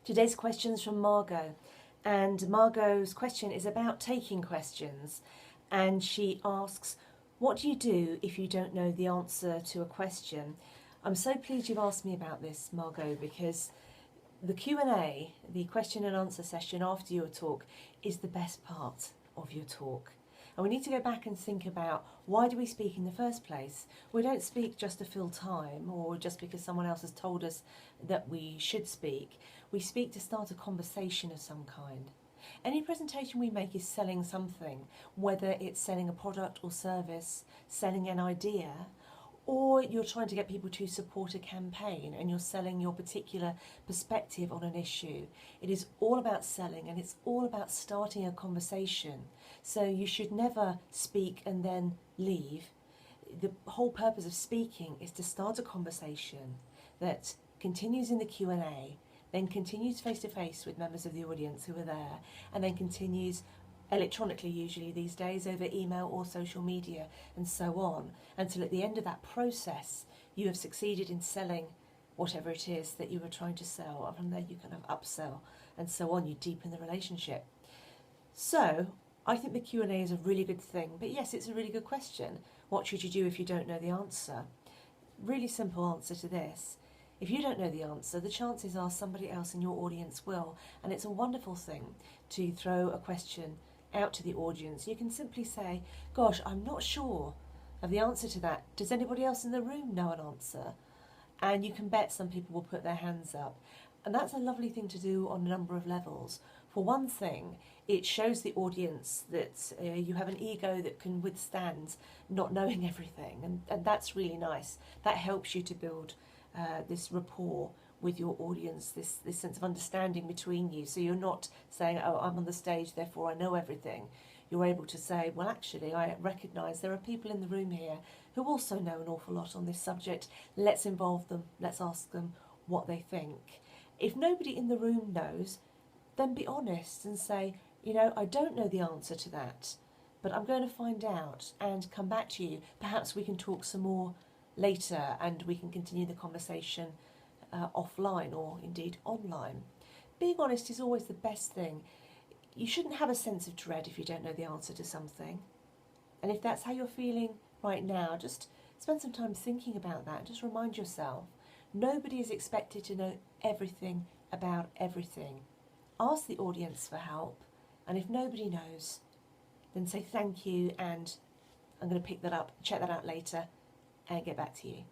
Today's question's from Margot, and Margot's question is about taking questions, and she asks, what do you do if you don't know the answer to a question? I'm so pleased you've asked me about this, Margot, because the Q&A, the question and answer session after your talk, is the best part of your talk. And we need to go back and think about, why do we speak in the first place? We don't speak just to fill time or just because someone else has told us that we should speak. We speak to start a conversation of some kind. Any presentation we make is selling something, whether it's selling a product or service, selling an idea, or you're trying to get people to support a campaign and you're selling your particular perspective on an issue. It is all about selling, and it's all about starting a conversation. So you should never speak and then leave. The whole purpose of speaking is to start a conversation that continues in the Q&A, then continues face-to-face with members of the audience who are there, and then continues electronically, usually these days, over email or social media and so on, until at the end of that process you have succeeded in selling whatever it is that you were trying to sell, and from there you kind of upsell and so on, you deepen the relationship. So I think the Q&A is a really good thing, but yes, it's a really good question. What should you do if you don't know the answer? Really simple answer to this. If you don't know the answer, the chances are somebody else in your audience will, and it's a wonderful thing to throw a question out to the audience. You can simply say, gosh, I'm not sure of the answer to that. Does anybody else in the room know an answer? And you can bet some people will put their hands up. And that's a lovely thing to do on a number of levels. For one thing, it shows the audience that you have an ego that can withstand not knowing everything, and that's really nice. That helps you to build this rapport with your audience, this sense of understanding between you. So you're not saying, oh, I'm on the stage, therefore I know everything. You're able to say, well, actually, I recognise there are people in the room here who also know an awful lot on this subject. Let's involve them. Let's ask them what they think. If nobody in the room knows, then be honest and say, you know, I don't know the answer to that, but I'm going to find out and come back to you. Perhaps we can talk some more later and we can continue the conversation offline or indeed online. Being honest is always the best thing. You shouldn't have a sense of dread if you don't know the answer to something. And if that's how you're feeling right now, just spend some time thinking about that. Just remind yourself, nobody is expected to know everything about everything. Ask the audience for help, and if nobody knows, then say thank you, and I'm going to pick that up, check that out later, and get back to you.